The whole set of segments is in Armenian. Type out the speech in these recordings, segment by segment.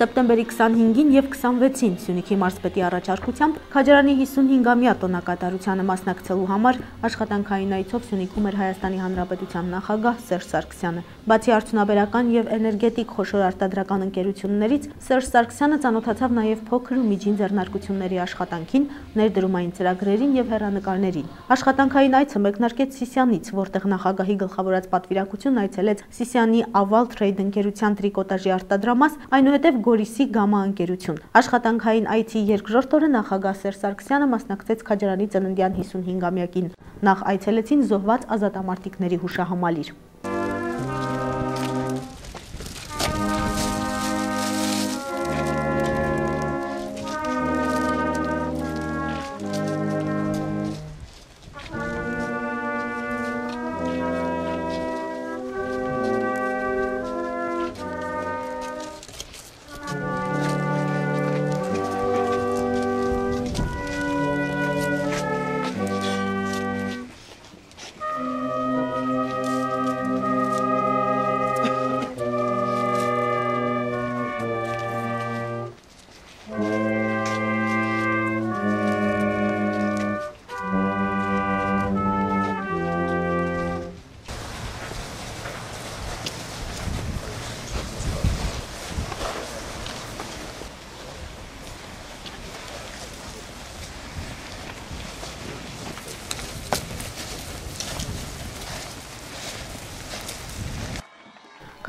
Սեպտեմբերի 25-ին և 26-ին Սյունիքի մարզպետի առաջարկությամբ Քաջարանի 55-ամյա տոնակատարությանը մասնակցելու համար աշխատանքային այցով Սյունիքում էր Հայաստանի Հանրապետության նախագահ Սերժ Սարգսյանը։ Բացի արդյունաբերական և էներգետիկ խոշոր արտադրական ընկերություններից, Սերժ Սարգսյանը ծանոթացավ նաև փոքր ու միջին ձեռնարկությունների աշխատանքին, ներդրումային ծրագրերին և հեռանկարներին։ Աշխատանքային այցը մեկնարկեց Սիսիանից, որտեղ նախագահի գլխավորած պատվիրակությունն այցելեց Սիսիանի Aval Trade ընկերության տրիկոտաժի արտադրամաս, այնուհետև Գորիսի Գամա ընկերություն։ Աշխատանքային այցի երկրորդ օրը նախագահ Սերժ Սարգսյանը մասնակցեց Քաջարանի ծննդյան 55-ամյակին։ Նախ այցելեցին զոհված ազատամարտիկների հուշահամալիր։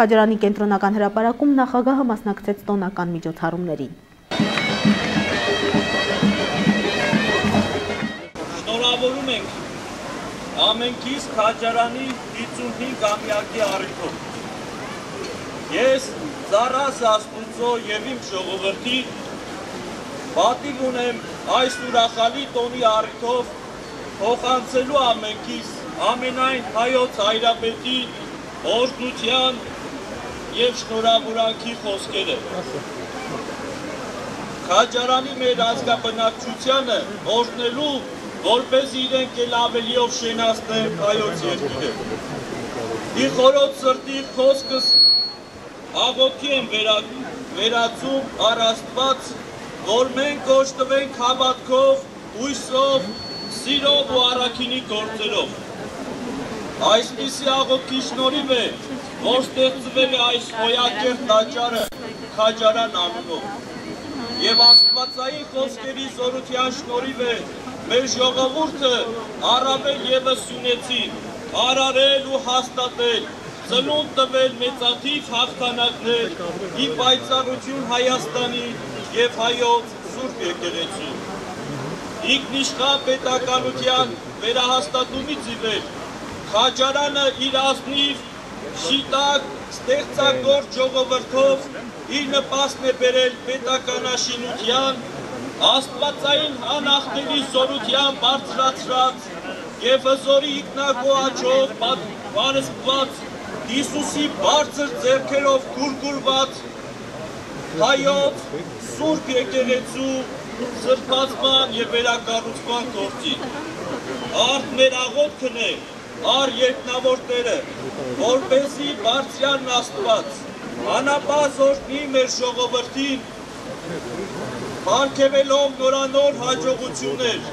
Քաջարանի կենտրոնական հրապարակում նախագահը մասնակցեց տոնական միջոցառումներին։ Շնորհավորում ենք ամենքիս Քաջարանի 55-ամյակի առիթով։ Ես ծառաս Աստուծո և իմ ժողովրդի պատիվ ունեմ այս ուրախալի տոնի առիթով փոխանցելու ամենքիս ամենայն հայոց հայրապետի օրհնության և շնորհավորանքի խոսքերը։ Քաջարանի մեր ազգաբնակչությանը օրհնելու, որպես իրենք էլ ավելիով շենացնեն հայոց երկիրը։ Ի խորոց սրտի խոսքս աղոթքի եմ վերածում առ Աստված, որ մենք օժտվենք հավատքով, հույսով, սիրով ու առաքինի գործերով։ Այսպիսի աղոթքի շնորհիվ է, որ ստեղծվել է այս հոյակեր տաճարը Քաջարան անունով։ Եվ աստվածային խոսքերի զորության շնորհիվ է մեր ժողովուրդը առավել ևս սյունեցին, արարել ու հաստատել, ծնունդ տվել մեծաթիվ հաղթանակներ, ի պայծառություն Հայաստանի և հայոց Սուրբ եկեղեցու։ Ինքնիշխան պետականության վերահաստատումից ի վեր Քաջարանը իր ազնիվ, շիտակ, ստեղծագործ ժողովրդով իր նպաստն է բերել պետականաշինության, աստվածային անախտերի զորության բարձրացրած և հզորի ինքնակո աչով պարսպված Հիսուսի բարձր ձեռքերով գուրգուրված հայոց Սուրբ եկեղեցու սրբացման և վերակառուցման գործին։ Արդ մեր աղոթքն է առ երկնավոր Տերը, որպեսզի բարձրյալն Աստված անապահ օրհնի մեր ժողովրդին, պարգևելով նորանոր հաջողություններ,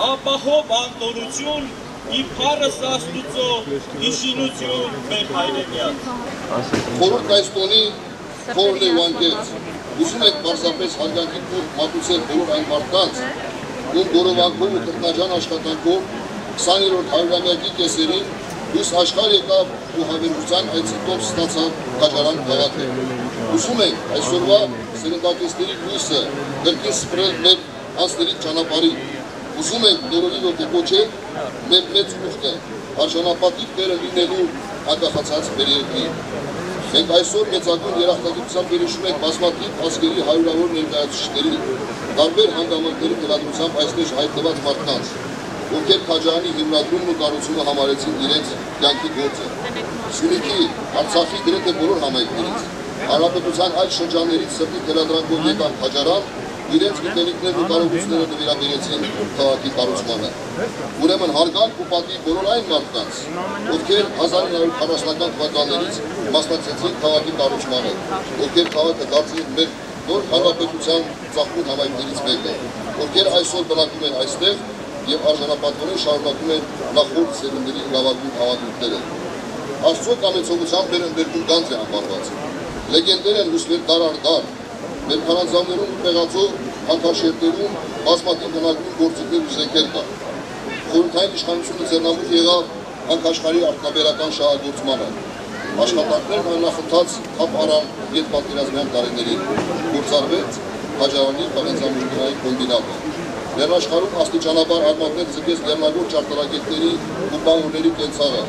ապահով անդորություն, ի փառս Աստուծո, ի շինություն մեր հայրենյաց։ Խորհուրդ այս տոնի խորն է ու անկեղծ, ուզում եք պարզապես հարգանքի փոխ մատուցել բոլոր այն մարդկանց, ում գորովանքով ու քրտնաջան աշխատանքով 20-րդ հարյուրամյակի կեսերին լույս աշխարհ եկավ ու հավերժության այցիտով ստացավ Քաջարան քաղաքը։ Ուզում ենք այսօրվա սերնդակիցների լույսը կրկին սփռել մեր անձների ճանապարհին։ Ուզում ենք նորովի ոգեկոչել մեր մեծ ուխտը, արժանապատիվ Տերը լինելու անկախացած մեր երկրին։ Մենք այսօր մեծագույն երախտագիտությամբ վերհիշում ենք բազմաթիվ ազգերի հարյուրավոր ներկայացուցիչների, տարբեր հանգամանքների թվադրությամբ այստեղ հայտնված մարդկանց, ովքեր Քաջարանի հիմնադրումն ու կառուցումը համարեցին իրենց կյանքի գործը։ Սյունիքի, Արցախի գրեթե բոլոր համայնքներից, հանրապետության այլ շրջաններից սրտի թելադրանքով եկան Քաջարան, իրենց գիտելիքներն ու կարողությունները նվիրաբերեցին քաղաքի կառուցմանը։ Ուրեմն հարգանք ու պատիվ բոլոր այն մարդկանց, ովքեր 1940-ական թվականներից մասնակցեցին քաղաքի կառուցմանը, ովքեր քաղաքը դարձրին մեր որ հանրապետության ծաղկուն համայնքներից մեկը, ովքեր այսօր բնակվում են այստեղ եւ արժանապատվորեն շարունակում են նախորդ սերունդների լավագույն ավանդույթները։ Աստծո կամեցողությամբ մեր ընդերքում գանձ է անվարված։ Լեգենդներ են հյուսվել դար առ դար, մեր քարանձավներում ու պեղածո հանքաշերտերում բազմաթիվ հնագույն գործիքներ ու զենքեր կան։ Խորհրդային իշխանությունը ձեռնամուխ եղավ հանքաշխարհի արտաբերական շահագործմանը։ Աշխատանքներն աննախընթաց թափ առան ետպատերազմյան տարիներին, գործարվեց Քաջարանի պղենձամուշկային կոմբինատը։ Լեռնաշխարհում աստիճանաբար արմատներ ձգեց լեռնագործ ճարտարագետների ու բանվորների կենցաղը։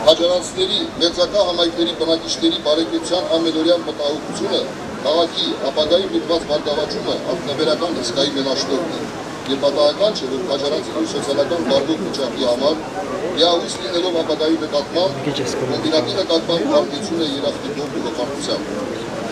Քաջարանցիների, մեծակա համայնքների բնակիչների բարեկեցության ամենօրյա մտահոգությունը, քաղաքի ապագայի միտված բարգավաճումը արտաբերական հսկայի մենաշնորհն է։ Եվ պատահական չէ, որ քաջարանցիների սոցիալական բարգոտ վիճակի համար լիահույս լինելով ապագայի նկատմամբ կոմբինատի նկատմամբ արտադրությունը երախտիկով ու հպարտությամբ։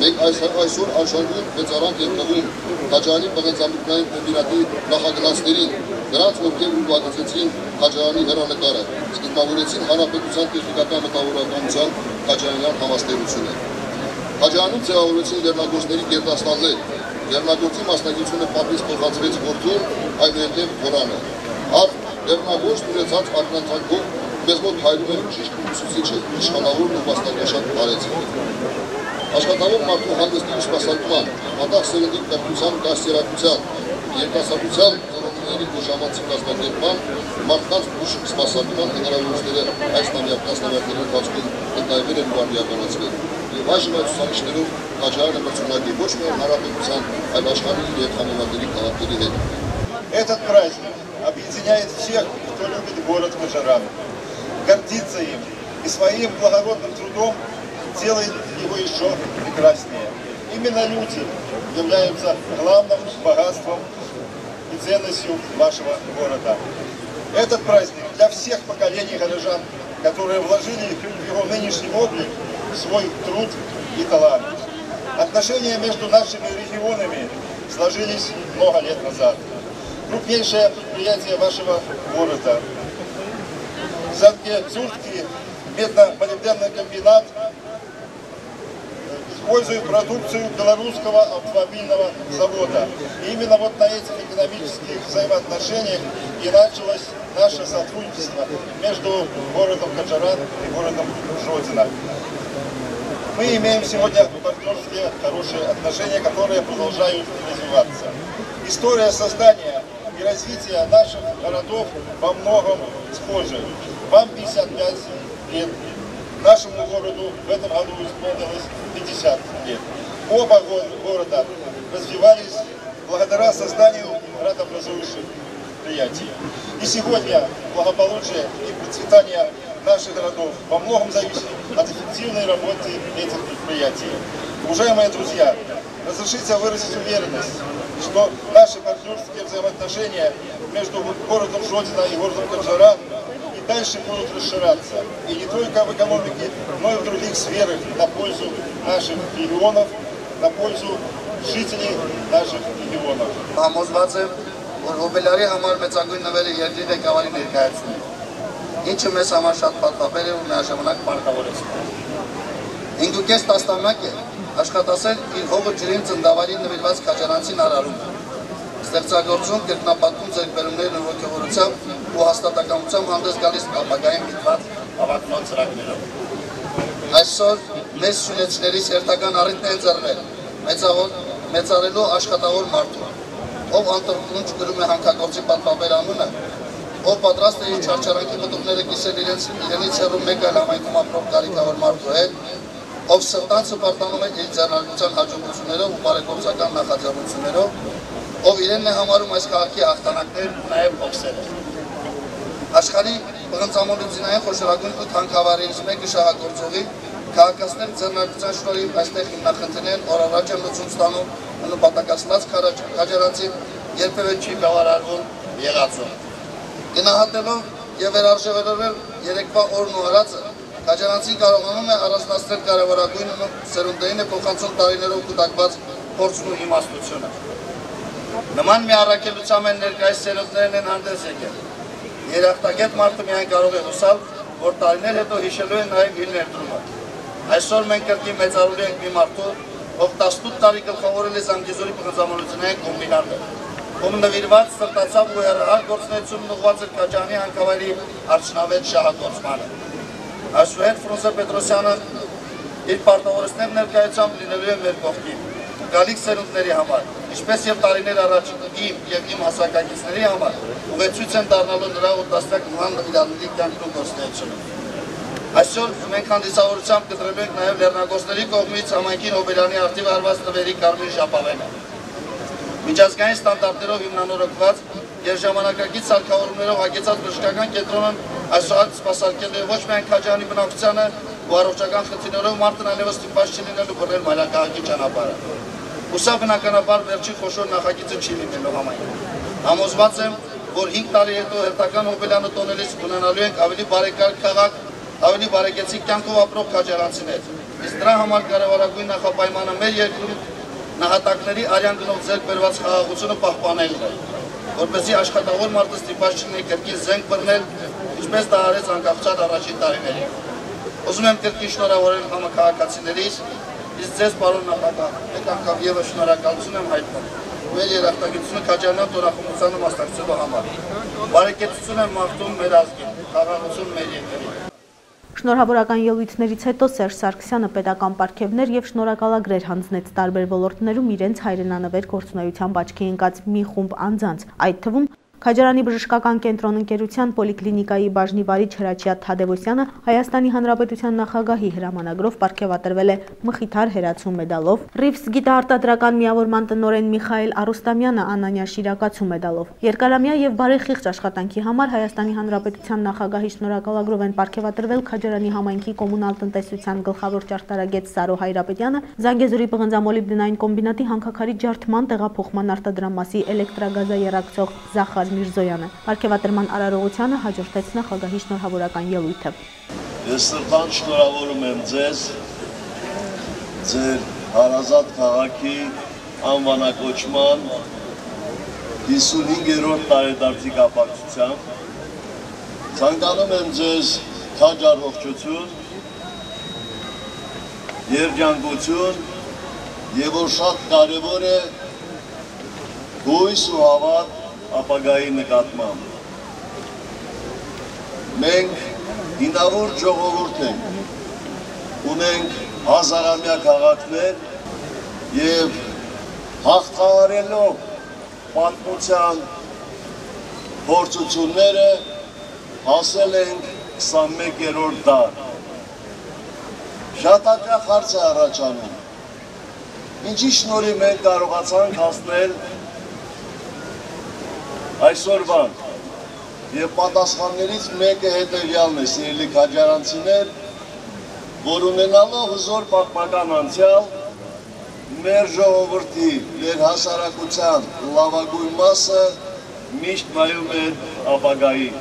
Մենք այսօր արժանանում մեծարանք ենք տվում Քաջարանի պղենձամուշկային կոմբինատի նախագնացներին, նրանց ովքեր ուրվագծեցին Քաջարանի հեռանկարը, սկզբնավորեցին հանրապետության տեխնիկական մտավորականության քաջարանյան համաստեղությունը։ Քաջարանում ձևավորեցին լեռնագործների գերդաստաններ, լեռնագործի մասնագիտությունը պապից փոխանցվեց որդուն, այնուհետև Խորանը։ Արդ լեռնագործ ունեցած ակնանցանքով մեզ մոտ հայրում է ճիշտ ուսուցիչը, իշխանավորն ու մասնագաշատ Արեցիկը։ Աշխատավոր մարդու հանգստի ու սպասարկման, մատաղ սերնդի կրթության, դաստիարակության, երկասապության ծնողների գոժամանցի կազմակերպման, մարդկանց ուժ սպասարկման հնարավորությունները այս տասնամյակների ընթացքում ընկալվել են ու արդիականացվել։ Եվ այժմ այդ ցուցանիշներով Քաջարանը մրցունակի ոչ միայն հանրապետության, այլ աշխարհի եւ համեմատելի քաղաքների հետ։ Этот праздник объединяет всех, кто любит город Каджаран, гордится им и своим благородным трудом делает его еще прекраснее. Именно люди являются главным богатством и ценностью вашего города. Этот праздник для всех поколений горожан, которые вложили в его нынешний облик свой труд и талант. Отношения между нашими регионами сложились много лет назад. Крупнейшее предприятие вашего города, Зангезурский медно-молибденный комбинат, использует продукцию белорусского автомобильного завода. И именно вот на этих экономических взаимоотношениях и началось наше сотрудничество между городом Каджаран и городом Жодино. Мы имеем сегодня партнерские хорошие отношения, которые продолжают развиваться. История создания и развития наших городов во многом схожи. Вам 55 лет, нашему городу в этом году исполнилось 50 лет. Оба города развивались благодаря созданию градообразующих предприятий. И сегодня благополучие и процветание наших городов во многом зависит от эффективной работы этих предприятий. Уважаемые друзья, разрешите выразить уверенность, что наши партнерские взаимоотношения между городом Жодино и городом Каджаран и дальше будут расширяться. И не только в экономике, но и в других сферах на пользу наших регионов, на пользу жителей наших регионов. Ինչը մեզ համար շատ պատվաբեր է ու միաժամանակ պարտավոր է։ 5.5 տասնամյակ է աշխատասեր իր հողը ջրին ծնդավարին նվիրված քաջարանցին արարում, ստեղծագործում, կրկնապատկում ձեռքբերումներն ու ոգևորությամբ ու հաստատակամությամբ հանդես գալիս ապագային միտված հավակնոտ ծրագրերով։ Այսօր մեզ շունեցիներից երթական առիթն է ընձեռվել մեծարելու աշխատավոր մարդու, ով անտրուկունջ գրում է հանքագործի պատվաբեր անունը, ով պատրաստ է իր չարչարանքի մտուղները կիսել իրենից հեռու մեկ այլ համայնքում ապրող կարիքավոր մարդու հետ, ով սրտանց հպարտանում է իր ձեռնարկության հաջողություններով ու բարեգործական նախաձեռնություններով, ով իրենն է համարում այս քաղաքի հաղթանակներն ու նաև հոգսերը։ Աշխարհի պղնձամոլությունային խոշորագույն 8 հանքավայրերից մեկը շահագործողի քաղաքացիների ձեռնարկության շնորհիվ այստեղ հիմնախնդիրներն օր առաջ են լուծում ստանում ու նպատակասլաց քաջարանցին երբևէ չի բավարարվում եղածով։ Գնահատելով եւ վերարժևորել երեկվա օրն ու արածը, քաջարանցին կարողանում է առանձնացնել կարևորագույն սերունդերին է փոխանցում տարիներով կուտակված փորձն ու իմաստությունը։ Նման մի առաքելությամբ են ներկայիս սերունդներն են հանդես եկել։ Երախտագետ մարդը միայն կարող է հուսալ, որ տարիներ հետո հիշելու են նաև իր ներդրումը։ Այսօր մենք կրկին մեծարելու ենք մի մարդու, ով 18 տարի գլխավորել է Զանգեզուրի բնազամոլությունային կոմբինատը, ում նվիրված սրտացավ ու հեռահար գործունեությունն ուղղված էր Քաջարանի հանքավայրի արդյունավետ շահագործմանը։ Այսուհետ Ֆրունզե Պետրոսյանը իր պարտավորությունների ներկայությամբ լինելու է մեր կողքին, գալիք սերունդների համար, ինչպես եւ տարիներ առաջ իմ եւ իմ հասակակիցների համար, ուղեցույց են դառնալու նրա ու տասնյակ նման նվիրատների կյանքն ու գործունեությունը։ Այսօր մենք հանդիսավորությամբ կտրելու ենք նաև լեռնագործների կողմից համայնքի Նոբելյանի արդիվ արված նվերի կարմիր ժապավենը։ Միջազգային ստանդարտներով հիմնանորոգված եւ ժամանակակից սարքավորումներով հագեցած բժշկական կենտրոնն այսօր սպասարկել է ոչ միայն Քաջարանի բնակչությանը ու առողջական խնդիրներով մարդն այլևս ստիպված չի լինելու բռնել մայրաքաղաքի ճանապարհը։ Հուսա բնականաբար վերջին խոշոր նախագիծը չի լինելու համայնքում։ Համոզված եմ, որ 5 տարի հետո հերթական Նոբելյանը տոնելից ունենալու ենք ավելի բարեկարգ քաղաք, ավելի բարեկեցիկ կյանքով ապրող քաջարանցիներ։ Իսկ դրա համար կարևորագույն նախապայմանը մեր երկրում նահատակների արյան գնով ձեռք բերված խաղաղությունը պահպանելն է, որպեսզի աշխատավոր մարդը ստիպված չլինի կրկին զենք բռնել, ինչպես դա արեց անկախության առաջին տարիներին։ Ուզում եմ կրկին շնորհավորել համաքաղաքացիներից, իսկ ձեզ պարոն նախագահ, մեկ անգամ ևս շնորհակալություն եմ հայտնում մեր երախտագիտությունը Քաջարյան տոնախմբությանը մասնակցելու համար։ Բարեկեցություն եմ մաղթում մեր ազգին, խաղաղություն մեր երկրին։ Շնորհավորական ելույթներից հետո Սերժ Սարգսյանը պետական պարգևներ եւ շնորհակալագրեր հանձնեց տարբեր ոլորտներում իրենց հայրենանվեր գործունեությամբ աչքի ընկած մի խումբ անձանց, այդ թվում Քաջարանի բժշկական կենտրոն ընկերության պոլիկլինիկայի բաժնի վարիչ Հրաչյա Թադևոսյանը Հայաստանի Հանրապետության նախագահի հրամանագրով պարգևատրվել է Մխիթար հերացու մեդալով, Ռիվս գիտաարտադրական միավորման տնօրեն Միխայել Արուստամյանը Անանյա շիրակացու մեդալով։ Երկարամյա եւ բարեխիղճ աշխատանքի համար Հայաստանի Հանրապետության նախագահի շնորհակալագրով են պարգևատրվել Քաջարանի համայնքի կոմունալ տնտեսության գլխավոր ճարտարագետ Սարո Հայրապետյանը, Զանգեզուրի պղնձամոլիբդենային կոմբինատի հանքաքարի ջարդման տեղափոխման արտադրամասի էլեկտրագազաերակցող Զախար Միրզոյանը։ Պարգևատրման արարողությանը հաջորդեց նախագահի շնորհավորական ելույթը։ Ես սրտան շնորհավորում եմ ձեզ ձեր հարազատ քաղաքի անվանակոչման 55-րդ տարեդարձի կապակցությամբ։ Ցանկանում եմ ձեզ քաջ առողջություն, երջանկություն եւ որ շատ կարեւոր է հույս ու հավատ ապագայի նկատմամբ։ Մենք հինավուրց ժողովուրդ ենք, ունենք հազարամյա քաղաքներ եւ հաղթահարելով պատմության փորձությունները հասել ենք 21-րդ դար։ Շատ հաճախ հարց է առաջանում, ինչի շնորհիվ մենք կարողացանք հասնել այսօրվան եւ պատասխաններից մեկը հետեւյալն է, սիրելի քաջարանցիներ, որ ունենալով հզոր պատմական անցյալ մեր ժողովրդի, մեր հասարակության լավագույն մասը միշտ նայում է ապագային։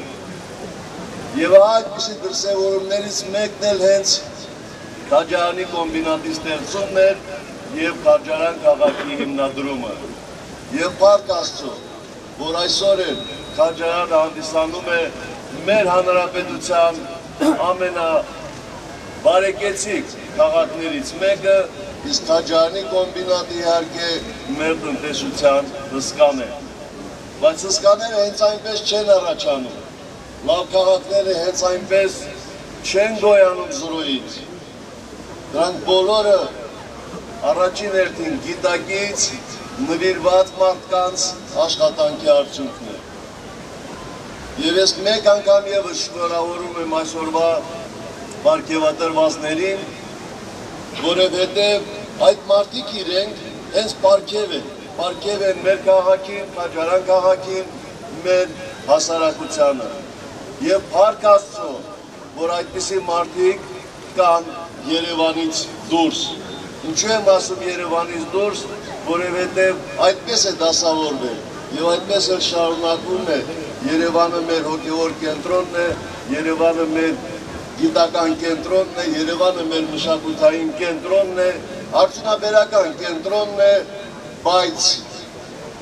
Եվ այդպիսի դրսևորումներից մեկն էլ հենց Քաջարանի կոմբինատի ստեղծումն էր եւ Քաջարան քաղաքի հիմնադրումը։ Եվ փառք Աստծո, որ այսօր էլ Քաջարանը հանդիսանում է մեր հանրապետության ամենաբարեկեցիկ քաղաքներից մեկը, իսկ Քաջարանի կոմբինատը իհարկե մեր տնտեսության հսկան է։ Բայց հսկաները հենց այնպես չեն առաջանում, լավ քաղաքները հենց այնպես չեն գոյանում զրոյից։ Դրանք բոլորը առաջին հերթին գիտակից նվիրված մարդկանց աշխատանքի արդյունքն է։ Եվ ես մեկ անգամ ևս շնորհավորում եմ այսօրվա պարգևատրվածներին, որովհետև այդ մարդիկ իրենք հենց պարգև են մեր քաղաքին, Քաջարան քաղաքին, մեր հասարակությանը։ Եվ փառք Աստծո, որ այդպիսի մարդիկ կան Երևանից դուրս։ Ինչու եմ ասում Երևանից դուրս, որովհետև այդպես է դասավորվել եւ այդպես էլ շարունակվում է։ Երևանը մեր հոգեվոր կենտրոնն է, Երևանը մեր գիտական կենտրոնն է, Երևանը մեր մշակութային կենտրոնն է, արդյունաբերական կենտրոնն է, բայց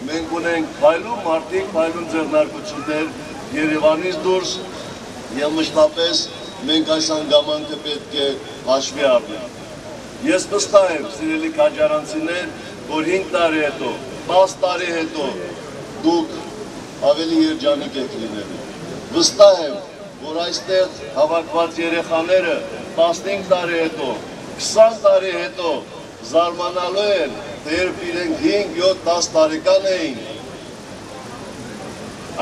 մենք ունենք փայլուն մարդիկ, փայլուն ձեռնարկություններ Երևանից դուրս եւ մշտապես մենք այս հանգամանքը պետք է հաշվի առնենք։ Ես վստահ եմ, սիրելի քաջարանցիներ, որ 5 տարի հետո, 10 տարի հետո դուք ավելի երջանիկ եք լինելու։ Վստահ եմ, որ այստեղ հավաքված երեխաները 15 տարի հետո, 20 տարի հետո զարմանալու են, թե երբ իրենք 5-7-10 տարեկան էին,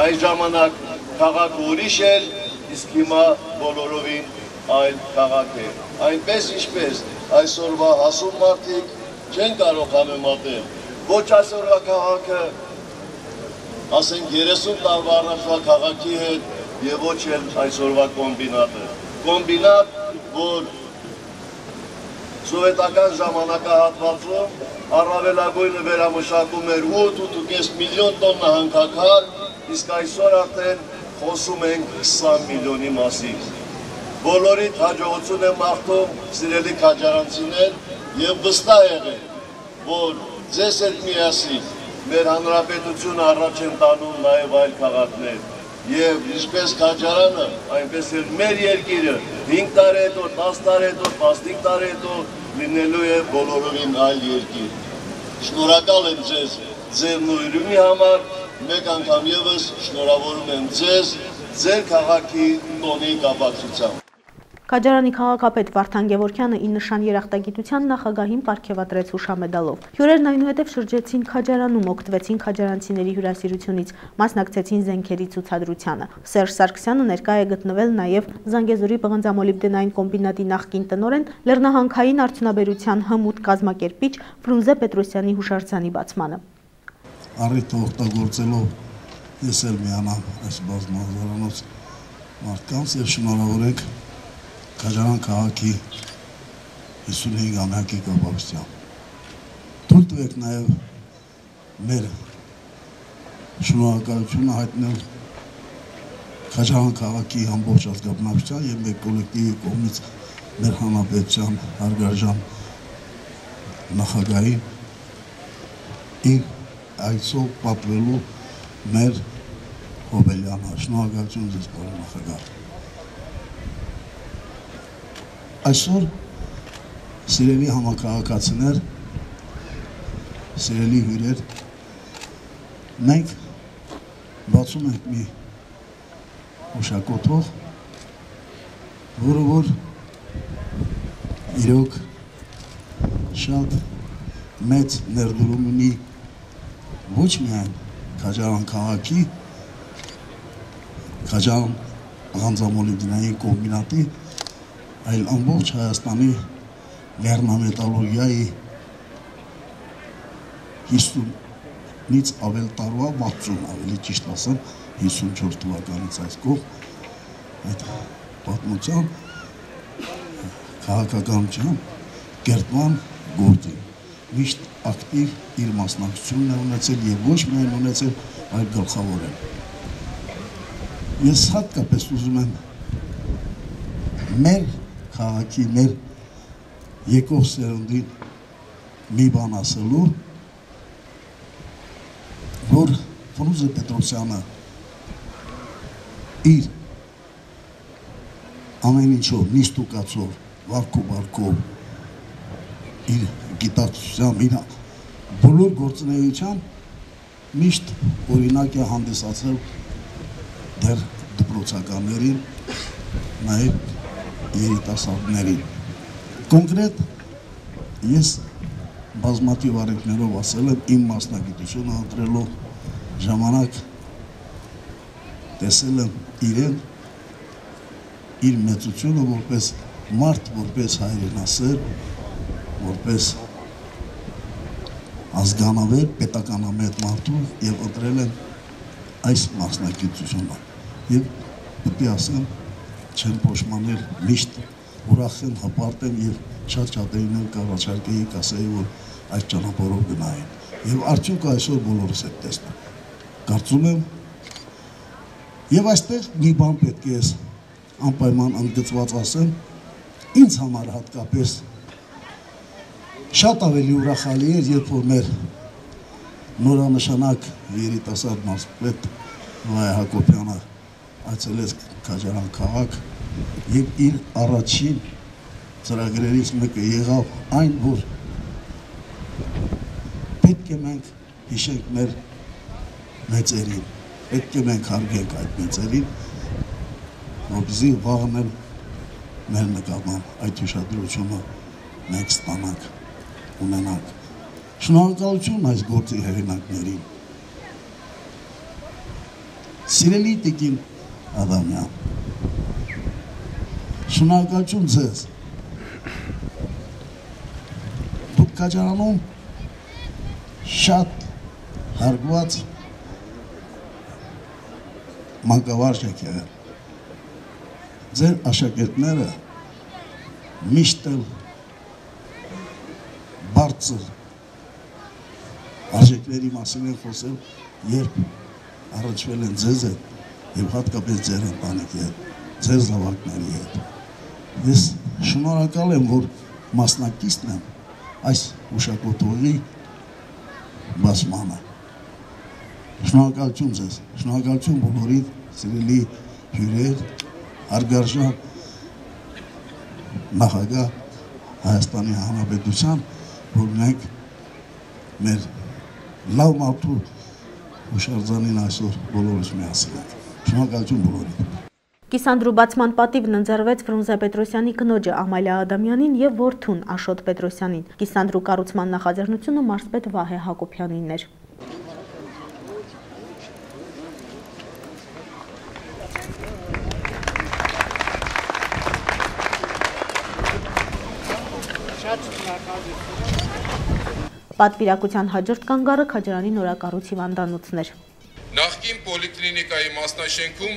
այս ժամանակ քաղաքը ուրիշ էր, իսկ հիմա բոլորովին այլ քաղաք է։ Այնպես ինչպես այսօրվա հասուն մարդիկ չեն կարող համեմատել ոչ այսօրվա քաղաքը, ասենք 30 տարվա առաջվա քաղաքի հետ եւ ոչ էլ այսօրվա կոմբինատը։ Կոմբինատ, որ սովետական ժամանակահատվածում առավելագույնը վերամշակում էր 8.5 միլիոն տոննա հանքաքար, իսկ այսօր արդեն խոսում ենք 20 միլիոնի մասին։ Բոլորիդ հաջողություն եմ մաղթում, սիրելի քաջարանցիներ, եւ վստահ եղեք, որ ձեզ հետ միասին մեր հանրապետությունը առաջ են տանում նաեւ այլ քաղաքներ, եւ ինչպես Քաջարանը, այնպես էլ մեր երկիրը 5 տարի հետո, 10 տարի հետո, 15 տարի հետո լինելու է բոլորովին այլ երկիր։ Շնորհակալ եմ ձեզ ձեր նույնի համար, մեկ անգամ եւս շնորհավորում եմ ձեզ ձեր քաղաքի տոնի կապակցությամբ։ Քաջարանի քաղաքապետ Վարդան Գևորգյանը ի նշան երախտագիտության նախագահին պարգևատրեց հուշամեդալով։ Հյուրերն այնուհետև շրջեցին Քաջարանում, օգտվեցին քաջարանցիների հյուրասիրությունից, մասնակցեցին զենքերի ցուցադրությանը։ Սերժ Սարգսյանը ներկա է գտնվել նաև Զանգեզուրի պղնձամոլիբդենային կոմբինատի նախկին տնօրեն, լեռնահանքային արդյունաբերության հմուտ կազմակերպիչ Ֆրունզե Պետրոսյանի հուշարձանի բացմանը։ Առիթը օգտագործելով ես էլ միանամ այս բազմազարանոց մարդկանց եւ շնորհավորենք Քաջարան քաղաքի 55-ամյակի կապակցությամբ։ Թույլ տվեք նաև մեր շնորհակալությունը հայտնել Քաջարան քաղաքի ամբողջ ազգաբնակչության եւ մեր կոլեկտիվի կողմից մեր հանրապետության հարգարժան նախագահին իր այսօր պատվելու մեր Հոբելյանը։ Շնորհակալություն ձեզ, պարոն նախագահ։ Այսօր սիրելի համաքաղաքացիներ, սիրելի հյուրեր, մենք բացում ենք մի հուշակոթող, որը որ իրոք շատ մեծ ներդրում ունի ոչ միայն Քաջարան քաղաքի, Քաջարան պղնձամոլիբդենային կոմբինատի, այլ ամբողջ Հայաստանի լեռնամետալուրգիայի 50-ից ավել տարվա 60, ավելի ճիշտ ասեմ 54 թվականից այս կողմ այդ պատմության քաղաքականության կերտման գործին միշտ ակտիվ իր մասնակցությունն է ունեցել եւ ոչ միայն ունեցել, այլ գլխավոր է։ Ես հատկապես ուզում եմ մեր քաղաքի, մեր եկող սերունդին մի բան ասելու, որ Ֆրունզե Պետրոսյանը իր ամեն ինչով, նիստուկացով, վարքով, իր գիտակցությամբ, իր բոլոր գործունեությամբ միշտ օրինակ է հանդիսացել դեռ դպրոցականներին, նաև երիտասարդներին։ Կոնկրետ ես բազմաթիվ առիթներով ասել եմ իմ մասնագիտությունը ընտրելով ժամանակ տեսել եմ իրեն իր մեծությունը որպես մարդ, որպես հայրենասեր, որպես ազգանավեր, պետականամետ մարդու եւ ընտրել եմ այս մասնագիտությունը։ Եվ պետք է ասեմ չեմ փոշմանել, միշտ ուրախ եմ, հպարտ եմ եւ շատ էինեմ կառաջարկեի կասեի, որ այս ճանապարհով գնային։ Եվ արդյունքը այսօր բոլորս ենք տեսնում։ Կարծում եմ եւ այստեղ մի բան պետք է անպայման ընդգծված ասեմ, ինձ համար հատկապես շատ ավելի ուրախալի էր, երբ որ մեր նորանշանակ երիտասարդ մարզպետ Վայ Հակոբյանը այցելեց Քաջարան քաղաք եւ իր առաջին ծրագրերից մեկը եղավ այն, որ պետք է մենք հիշենք մեր մեծերին, պետք է մենք հարգենք այդ մեծերին, որպեսզի վաղն էլ մեր նկատմամբ այդ ուշադրությունը մենք ստանանք, ունենանք։ Շնորհակալություն այս գործի հեղինակներին։ Սիրելի տիկին Ադամյան, շնորհակալություն ձեզ։ Դուք Քաջարանում շատ հարգված մանկավարժ եք եղել։ Ձեր աշակերտները միշտ էլ բարձր արժեքների մասին են խոսել, երբ առաջվել են ձեզ հետ և հատկապես ձեր ընտանիքի հետ, ձեր զավակների հետ։ Ես շնորհակալ եմ, որ մասնակիցն եմ այս ուշակոթողի բացմանը։ Շնորհակալություն ձեզ, շնորհակալություն բոլորիդ, սիրելի հյուրեր, հարգարժան նախագահ Հայաստանի Հանրապետության, որ մենք մեր լավ մարդու հուշարձանին այսօր բոլորս միասին ենք։ Շնորհակալություն բոլորին։ Կիսանդրու բացման պատիվն ընձեռվեց Ֆրունզե Պետրոսյանի կնոջը Ամալիա Ադամյանին և որդուն Աշոտ Պետրոսյանին։ Կիսանդրու կառուցման նախաձեռնությունը մարզպետ Վահե Հակոբյանինն էր։ Պատվիրակության հաջորդ կանգառը Քաջարանի նորակառույց հիվանդանոցն էր։ Նախկին պոլիկլինիկայի մասնաշենքում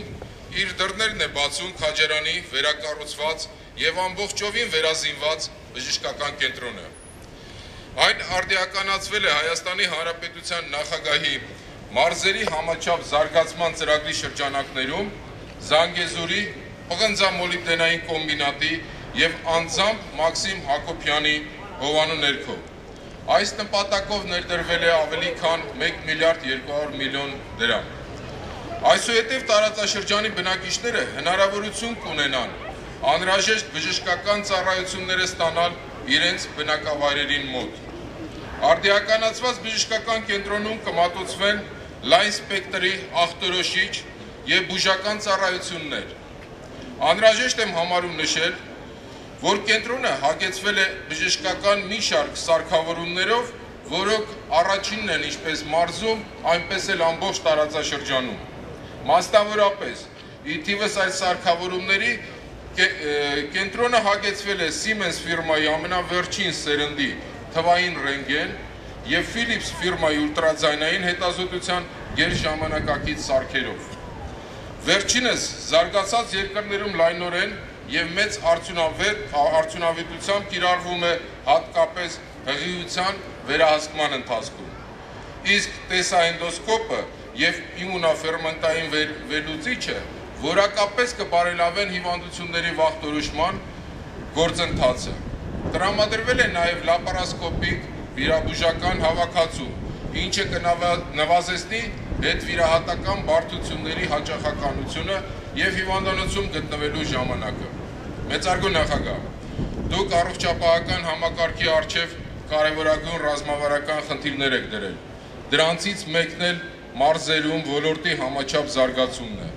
իր դռներն է բացում Քաջարանի վերակառուցված և ամբողջովին վերազինված բժշկական կենտրոնը։ Այն արդիականացվել է Հայաստանի Հանրապետության նախագահի մարզերի համաչափ զարգացման ծրագրի շրջանակներում Զանգեզուրի պղնձամոլիբդենային կոմբինատի և անձամբ Մաքսիմ Հակոբյանի հովանու ներքո։ Այս նպատակով ներդրվել է ավելի քան 1 միլիարդ 200 միլիոն դրամ։ Այսուհետև տարածաշրջանի բնակիչները հնարավորություն կունենան անհրաժեշտ բժշկական ծառայությունները ստանալ իրենց բնակավայրերին մոտ։ Արդիականացված բժշկական կենտրոնում կմատուցվեն լայն սպեկտրի ախտորոշիչ և բուժական ծառայություններ։ Անհրաժեշտ եմ համարում նշել, որ կենտրոնը հագեցվել է բժշկական մի շարք սարքավորումներով, որոնք առաջինն են ինչպես մարզում, այնպես էլ ամբողջ տարածաշրջանում։ Մասնավորապես, ի թիվս այս սարքավորումների կենտրոնը հագեցվել է Siemens ֆիրմայի ամենավերջին սերնդի թվային ռենտգեն և Philips ֆիրմայի ուլտրաձայնային հետազոտության գերժամանակակից սարքերով։ Վերջինս զարգացած երկրներում լայնորեն և մեծ արդյունավետությամբ կիրառվում է հատկապես հղիության վերահսկման ընթացքում։ Իսկ տեսահենդոսկոպը և իմունոֆերմենտային վերլուծիչը որակապես կբարելավեն հիվանդությունների վաղտորոշման գործընթացը։ Տրամադրվել է նաև լապարասկոպիկ վիրաբուժական հավաքածու, ինչը կնվազեցնի հետվիրահատական բարդությունների հաճախականությունը և հիվանդանոցում գտնվելու ժամանակը։ Մեծարգո նախագահ, դուք առողջապահական համակարգի առջև կարևորագույն ռազմավարական խնդիրներ եք դրել։ Դրանցից մեկն էլ մարզերում ոլորտի համաչափ զարգացումն է։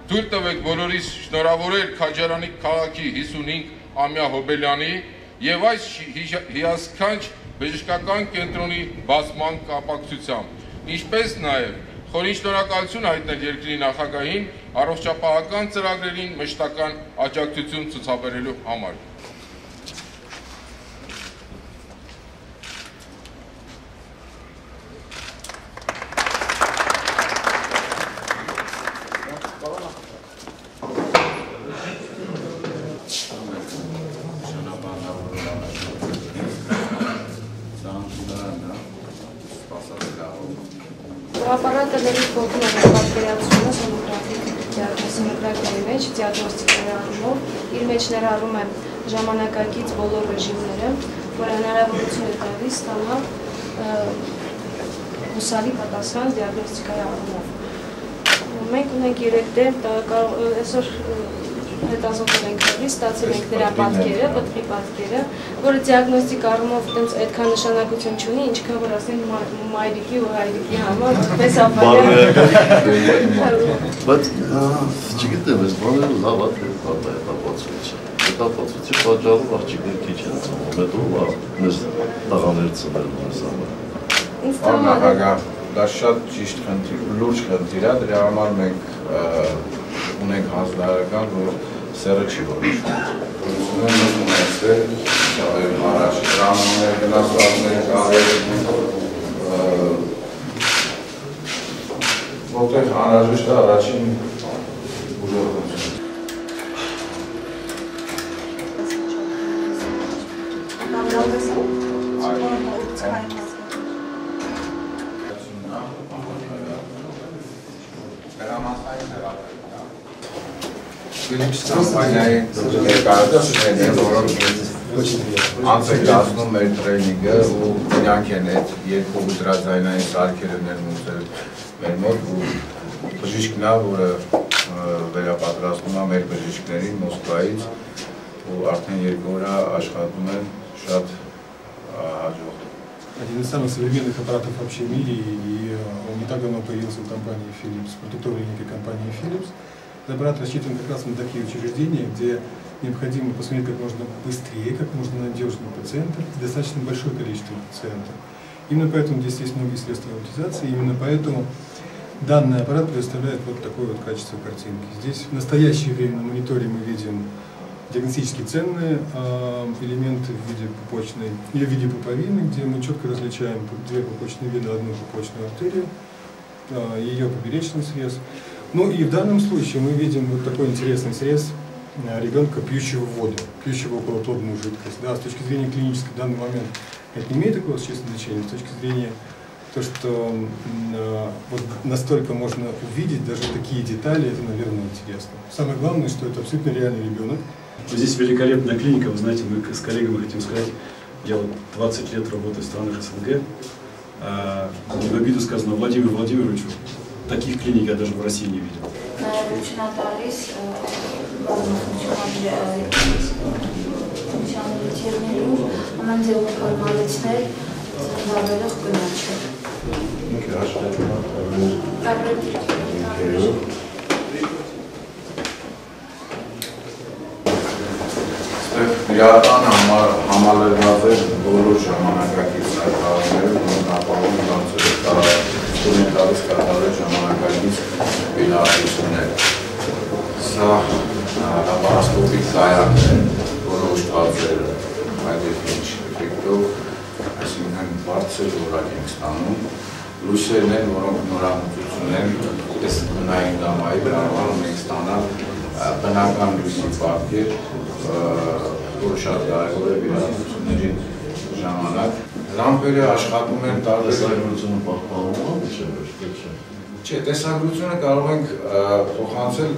Թույլ տվեք բոլորիս շնորհավորել Քաջարանի քաղաքի 55-ամյա հոբելյանի և այս հիասքանչ բժշկական կենտրոնի բացման կապակցությամբ, ինչպես նաև խորին շնորհակալություն հայտնել երկրի նախագահին առողջապահական ծրագրերին մշտական աջակցություն ցուցաբերելու համար։ Ապարատների կողմն է պատկերացումը սոնոգրաֆիայի մեջ, դիագնոստիկայի առումով, իր մեջ ներառում է ժամանակակից բոլոր ռեժիմները, որ հնարավորություն է տալիս ստանալ հուսալի պատասխան դիագնոստիկայի առումով։ Մենք ունենք 3 դեպք, այսօր հետազոտել ենք նորից, ստացել ենք նրա պատկերը, պտղի պատկերը, որը դիագնոստիկ առումով այդպես այդքան նշանակություն չունի, ինչքան որ ասենք մայրիկի ու հայրիկի համար, պես Բայց չգիտեմ, այս բաները լավ է, թե հետապացույցը։ Հետապացույցի պատճառով աղջիկներ քիչ են ծնվում, հետո մեզ տղաներ ծնելու մեզ համար։ Նախագահ, դա շատ ճիշտ լուրջ խնդիր է, դրա համար մենք ունենք հանձնարարական, որ սերը չի որոշվում։ Ունեցել առաջ դրաններ գնացվածներ որտեղ անհրաժեշտ է առաջին ուժեղություն։ Ֆիլիպս կամպանիայի ներկայացուցիչներն են, որոնք անց են կազմում մեր տրեյնինգը ու նրանք են այդ երկու ուտրաձայնային սարքերը ներմուծել մեր մոտ ու բժիշկն է, որը վերապատրաստում է մեր բժիշկներին Մոսկվայից ու արդեն 2 օր աշխատում են շատ հաջող։ Один из самых современных аппаратов вообще в мире, и он не так давно появился в компании Philips, продуктовой линейкой компании Philips. Этот аппарат рассчитан как раз на такие учреждения, где необходимо посмотреть как можно быстрее, как можно надежнее пациентов, достаточно большое количество пациентов. Именно поэтому здесь есть многие средства роботизации, именно поэтому данный аппарат предоставляет вот такое вот качество картинки. Здесь в настоящее время на мониторе мы видим диагностически ценные элементы в виде пупочной или в виде пуповины, где мы четко различаем 2 пупочные вены, 1 пупочную артерию, ее поперечный срез. Ну и в данном случае мы видим вот такой интересный срез ребенка, пьющего воду, пьющего околоплодную жидкость. Да, с точки зрения клинической в данный момент это не имеет такого существенного значения, с точки зрения то, что вот настолько можно увидеть даже такие детали, это, наверное, интересно. Самое главное, что это абсолютно реальный ребенок. Здесь великолепная клиника, вы знаете, мы с коллегами хотим сказать, я вот 20 лет работаю в странах СНГ, не в обиду сказано Владимиру Владимировичу, таких клиник я даже в России не видел. Իրական համալրված էր բոլոր ժամանակակից սարքավորներով, որոնք ապահովում բացել ստուդենտալից կատարել ժամանակակից վիրահատություններ։ Սա լապարասկոպիկ կայանք են, որը ուշտված էր այդ ինչ էֆեկտով, այսինքն բարձր որակ ենք ստանում, լույսերն են, որոնք նորամուծություն են, այս բնային գամայի կարողանում ենք ստանալ բնական լույսի պատկեր, որը շատ կարևոր է վիրահատությունների ժամանակ։ Լամպերը աշխատում են տարբեր տեսագրությունը պահպանվում է, չէ, տեսագրությունը կարող ենք փոխանցել,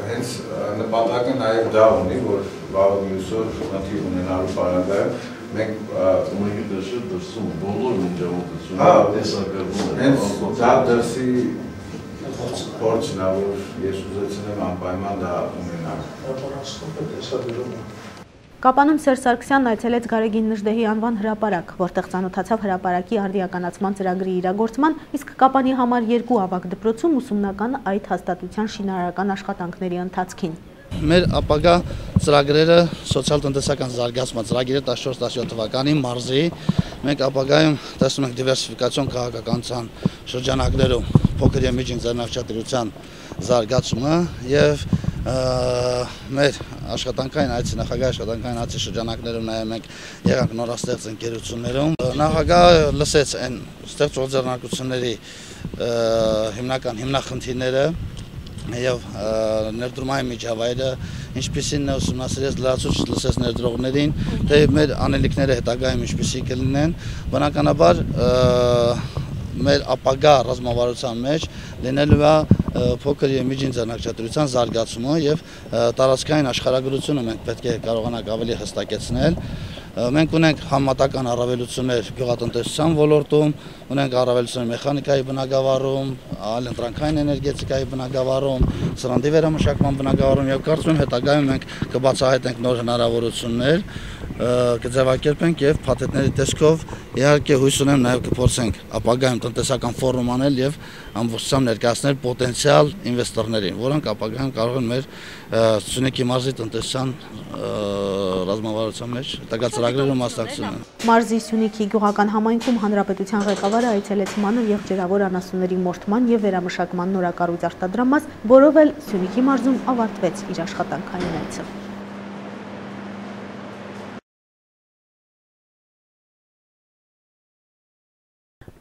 հենց նպատակը նաև դա ունի, որ վաղ մյուսօր խնդիր ունենալու պարագայում մենք ունենք դրսում բոլոր միջամտությունը տեսագրվում է։ Հենց դա դրսի փորձն է, որ ես ուզեցել եմ անպայման դա ունենալ։ Կապանում Սերժ Սարգսյանն այցելեց Գարեգին Նժդեհի անվան հրապարակ, որտեղ ծանոթացավ հրապարակի արդիականացման ծրագրի իրագործման, իսկ Կապանի համար 2 ավագ դպրոցում ուսումնական այդ հաստատության շինարարական աշխատանքների ընթացքին։ Մեր ապագա ծրագրերը սոցիալ-տնտեսական զարգացման ծրագիրը 14-17 թվականին մարզի մենք ապագայում տեսնում ենք դիվերսիֆիկացիոն քաղաքականության շրջանակներում փոքր եւ միջին ձեռնարկատիրության զարգացումը եւ մեր աշխատանքային այցի նախագահ աշխատանքային այցի շրջանակներում նաև մենք եղանք նորաստեղծ ընկերություններում նախագահը լսեց այն ստեղծող ձեռնարկությունների հիմնական հիմնախնդիրները եւ ներդրումային միջավայրը ինչպիսին է ուսումնասիրեց լրացուցիչ լսեց ներդրողներին թե մեր անելիքները հետագայում ինչպիսի կլինեն բնականաբար մեր ապագա ռազմավարության մեջ լինելու է փոքր եւ միջին ձեռնարկատիրության զարգացումը եւ տարածքային աշխարհագրությունը մենք պետք է կարողանանք ավելի հստակեցնել Մենք ունենք համատական առավելություններ գյուղատնտեսության ոլորտում, ունենք առավելություններ մեխանիկայի բնագավառում, այլընտրանքային էներգետիկայի բնագավառում, սրանդի վերամշակման բնագավառում եւ կարծում եմ հետագայում մենք կբացահայտենք նոր հնարավորություններ, կձևակերպենք եւ փաթեթների տեսքով իհարկե հույս ունեմ նաեւ կփորձենք ապագայում տնտեսական ֆորում անել եւ ամբողջությամբ ներկայացնել պոտենցիալ ինվեստորներին, որոնք ապագայում կարող են մեր Սյունիքի մարզի տնտեսության ռազմավարության մեջ հետագա ծրագրերում մասնակցել։ Մարզի Սյունիքի գյուղական համայնքում հանրապետության ղեկավարը այցելեց մանր եւ ջրավոր անասունների մորթման եւ վերամշակման նորակառույց արտադրամաս, որով էլ Սյունիքի մարզում ավարտվեց իր աշխատանքային այցը։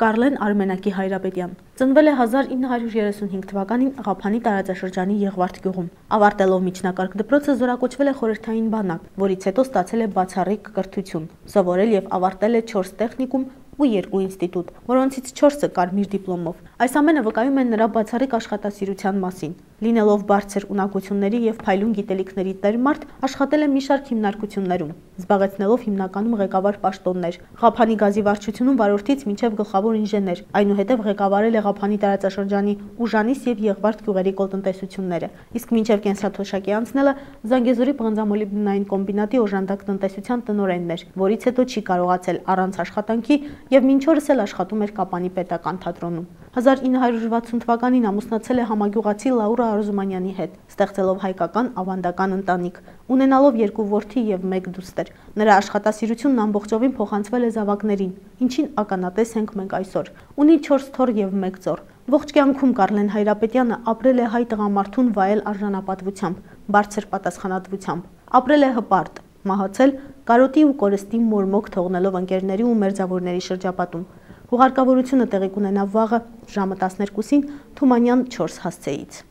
Կարլեն Արմենակի Հայրապետյան ծնվել է 1935 թվականին Ղափանի տարածաշրջանի Եղվարդ գյուղում։ Ավարտելով միջնակարգ դպրոցը զորակոչվել է խորհրդային բանակ, որից հետո ստացել է բացառիկ կրթություն։ Սովորել եւ ավարտել է 4 տեխնիկում ու 2 ինստիտուտ, որոնցից 4-ը կարմիր դիպլոմով։ Այս ամենը վկայում է նրա բացառիկ աշխատասիրության մասին։ Լինելով բարձր ունակությունների եւ փայլուն գիտելիքների տեր մարդ, աշխատել է մի շարք հիմնարկություններում, զբաղեցնելով հիմնականում ղեկավար պաշտոններ։ Ղափանի գազի վարչությունում վարորդից մինչև գլխավոր ինժեներ, այնուհետև ղեկավարել է Ղափանի տարածաշրջանի Ուժանիս եւ Եղվարդ գյուղերի կոլտնտեսությունները, իսկ մինչև կենսաթոշակի անցնելը Զանգեզուրի պղնձամոլիբդենային կոմբինատի օժանդակ տնտեսության տնօրենն էր, որից հետո չի կարողացել առանց աշխատանքի եւ մինչ օրս էլ աշխատում էր Կապանի պետական թատրոնում։ 1960 թվականին ամուսնացել է համագյուղացի Լաուրա Արզումանյանի հետ, ստեղծելով հայկական ավանդական ընտանիք, ունենալով 2 որդի եւ 1 դուստր։ Նրա աշխատասիրությունն ամբողջովին փոխանցվել է զավակներին, ինչին ականատես ենք մենք այսօր։ Ունի 4 թոռ եւ 1 ծոր։ Ողջ կյանքում Կարլեն Հայրապետյանը ապրել է հայ տղամարդուն վայել արժանապատվությամբ, բարձր պատասխանատվությամբ, ապրել է հպարտ, մահացել կարոտի ու կորստի մորմոք թողնելով ընկերների ու մերձավորների շրջապատում։ Հուղարկավորությունը տեղի կունենա վաղը ժամը 12-ին Թումանյան 4 հասցեից։